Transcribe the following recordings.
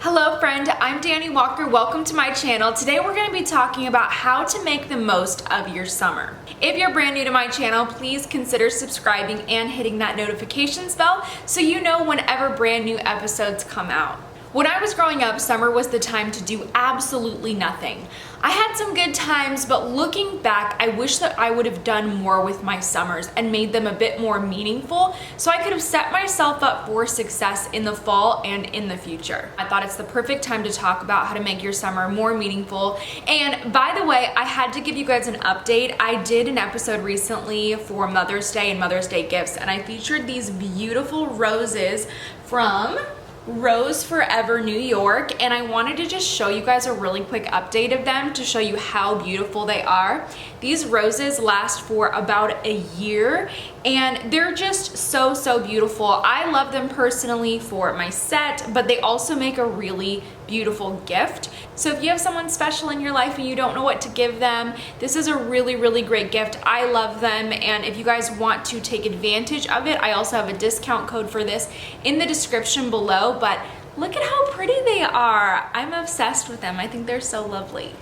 Hello friend, I'm Dani Walker. Welcome to my channel. Today we're going to be talking about how to make the most of your summer. If you're brand new to my channel, please consider subscribing and hitting that notifications bell so you know whenever brand new episodes come out. When I was growing up, summer was the time to do absolutely nothing. I had some good times, but looking back, I wish that I would have done more with my summers and made them a bit more meaningful so I could have set myself up for success in the fall and in the future. I thought it's the perfect time to talk about how to make your summer more meaningful. And by the way, I had to give you guys an update. I did an episode recently for Mother's Day and Mother's Day gifts, and I featured these beautiful roses from Rose Forever New York, and I wanted to just show you guys a really quick update of them to show you how beautiful they are. These roses last for about a year and they're just so beautiful. I love them personally for my set, but they also make a really beautiful gift. So if you have someone special in your life and you don't know what to give them, this is a really great gift. I love them, and if you guys want to take advantage of it, I also have a discount code for this in the description below. But look at how pretty they are. I'm obsessed with them. I think they're so lovely.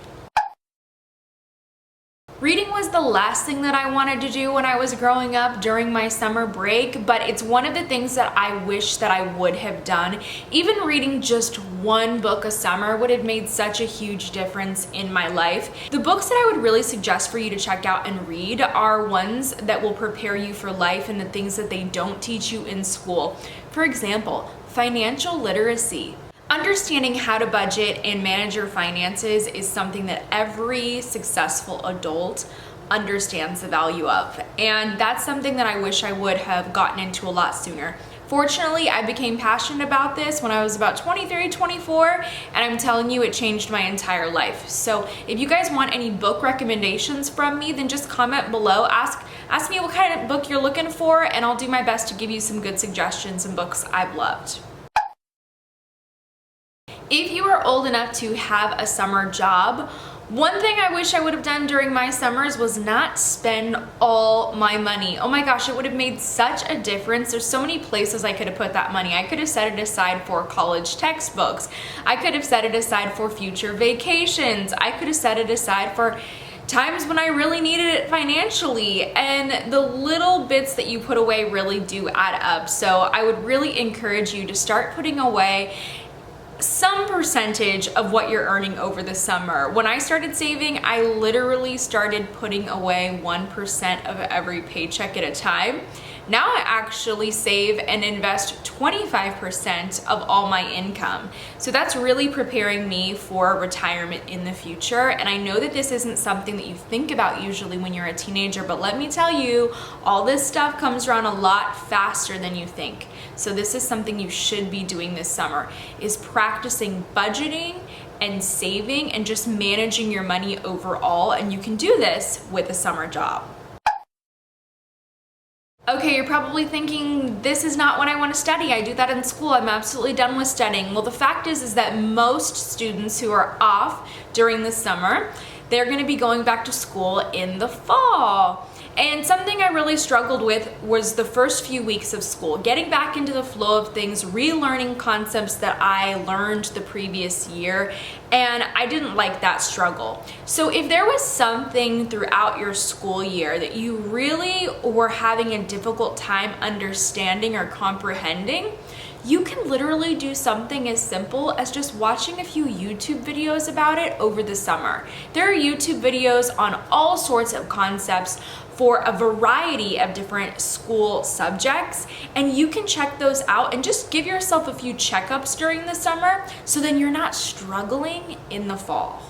Reading was the last thing that I wanted to do when I was growing up during my summer break, but it's one of the things that I wish that I would have done. Even reading just one book a summer would have made such a huge difference in my life. The books that I would really suggest for you to check out and read are ones that will prepare you for life and the things that they don't teach you in school. For example, financial literacy. Understanding how to budget and manage your finances is something that every successful adult understands the value of. And that's something that I wish I would have gotten into a lot sooner. Fortunately, I became passionate about this when I was about 23, 24, and I'm telling you, it changed my entire life. So if you guys want any book recommendations from me, then just comment below. Ask me what kind of book you're looking for, and I'll do my best to give you some good suggestions and books I've loved. If you are old enough to have a summer job, one thing I wish I would have done during my summers was not spend all my money. Oh my gosh, it would have made such a difference. There's so many places I could have put that money. I could have set it aside for college textbooks. I could have set it aside for future vacations. I could have set it aside for times when I really needed it financially, and the little bits that you put away really do add up. So I would really encourage you to start putting away some percentage of what you're earning over the summer. When I started saving, I literally started putting away 1% of every paycheck at a time. Now I actually save and invest 25% of all my income. So that's really preparing me for retirement in the future. And I know that this isn't something that you think about usually when you're a teenager, but let me tell you, all this stuff comes around a lot faster than you think. So this is something you should be doing this summer, is practicing budgeting and saving and just managing your money overall. And you can do this with a summer job. Okay, you're probably thinking, this is not what I want to study. I do that in school. I'm absolutely done with studying. Well, the fact is that most students who are off during the summer, they're going to be going back to school in the fall. And something I really struggled with was the first few weeks of school, getting back into the flow of things, relearning concepts that I learned the previous year, and I didn't like that struggle. So if there was something throughout your school year that you really were having a difficult time understanding or comprehending, you can literally do something as simple as just watching a few YouTube videos about it over the summer. There are YouTube videos on all sorts of concepts for a variety of different school subjects, and you can check those out and just give yourself a few checkups during the summer so then you're not struggling in the fall.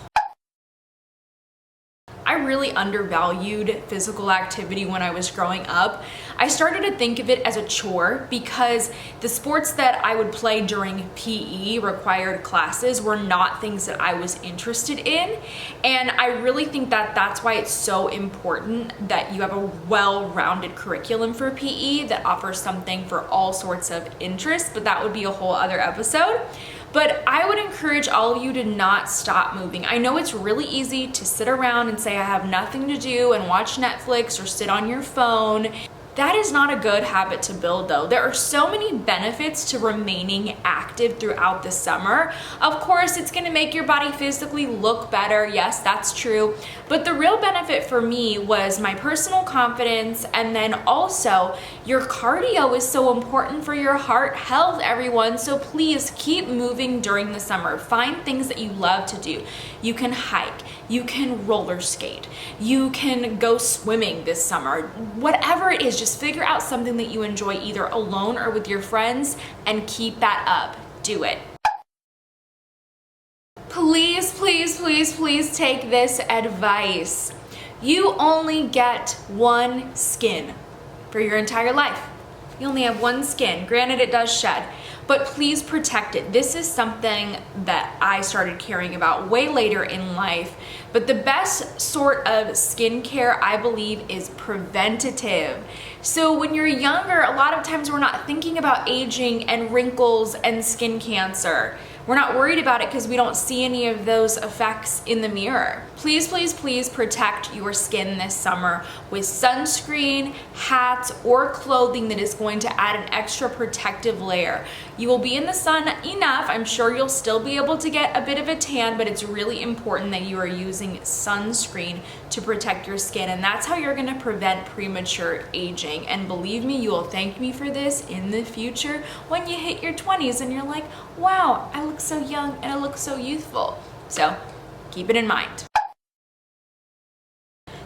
I really undervalued physical activity when I was growing up. I started to think of it as a chore because the sports that I would play during PE required classes were not things that I was interested in. And I really think that that's why it's so important that you have a well-rounded curriculum for PE that offers something for all sorts of interests, but that would be a whole other episode. But I would encourage all of you to not stop moving. I know it's really easy to sit around and say, I have nothing to do and watch Netflix or sit on your phone. That is not a good habit to build though. There are so many benefits to remaining active throughout the summer. Of course, it's gonna make your body physically look better. Yes, that's true. But the real benefit for me was my personal confidence, and then also your cardio is so important for your heart health, everyone. So please keep moving during the summer. Find things that you love to do. You can hike, you can roller skate, you can go swimming this summer. Whatever it is, just figure out something that you enjoy either alone or with your friends and keep that up. Do it. Please, please, please, please take this advice. You only get one skin for your entire life. You only have one skin. Granted, it does shed, but please protect it. This is something that I started caring about way later in life. But the best sort of skincare, I believe, is preventative. So when you're younger, a lot of times we're not thinking about aging and wrinkles and skin cancer. We're not worried about it because we don't see any of those effects in the mirror. Please, please, please protect your skin this summer with sunscreen, hats, or clothing that is going to add an extra protective layer. You will be in the sun enough. I'm sure you'll still be able to get a bit of a tan, but it's really important that you are using sunscreen to protect your skin, and that's how you're gonna prevent premature aging. And believe me, you will thank me for this in the future when you hit your 20s and you're like, wow, I look so young and I look so youthful. So keep it in mind.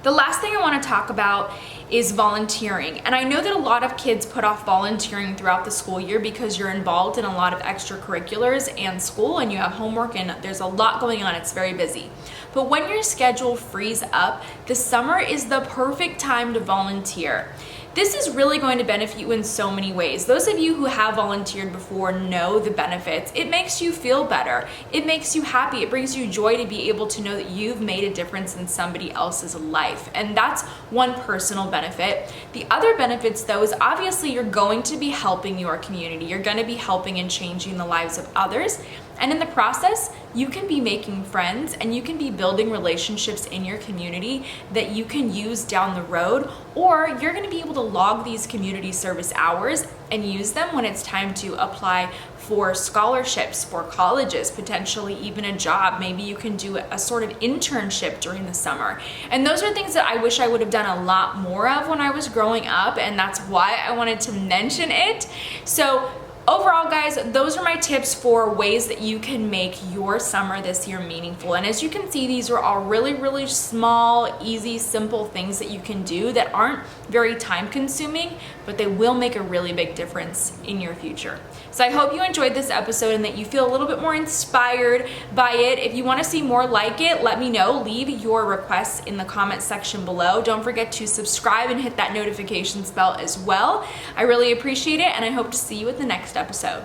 The last thing I want to talk about is volunteering. And I know that a lot of kids put off volunteering throughout the school year because you're involved in a lot of extracurriculars and school, and you have homework, and there's a lot going on. It's very busy. But when your schedule frees up, the summer is the perfect time to volunteer. This is really going to benefit you in so many ways. Those of you who have volunteered before know the benefits. It makes you feel better. It makes you happy. It brings you joy to be able to know that you've made a difference in somebody else's life. And that's one personal benefit. The other benefits, though, is obviously you're going to be helping your community. You're going to be helping and changing the lives of others. And in the process, you can be making friends and you can be building relationships in your community that you can use down the road, or you're going to be able to log these community service hours and use them when it's time to apply for scholarships, for colleges, potentially even a job. Maybe you can do a sort of internship during the summer. And those are things that I wish I would have done a lot more of when I was growing up, and that's why I wanted to mention it. So overall, guys, those are my tips for ways that you can make your summer this year meaningful. And as you can see, these are all really, really small, easy, simple things that you can do that aren't very time consuming, but they will make a really big difference in your future. So I hope you enjoyed this episode and that you feel a little bit more inspired by it. If you want to see more like it, let me know. Leave your requests in the comment section below. Don't forget to subscribe and hit that notifications bell as well. I really appreciate it, and I hope to see you at the next episode.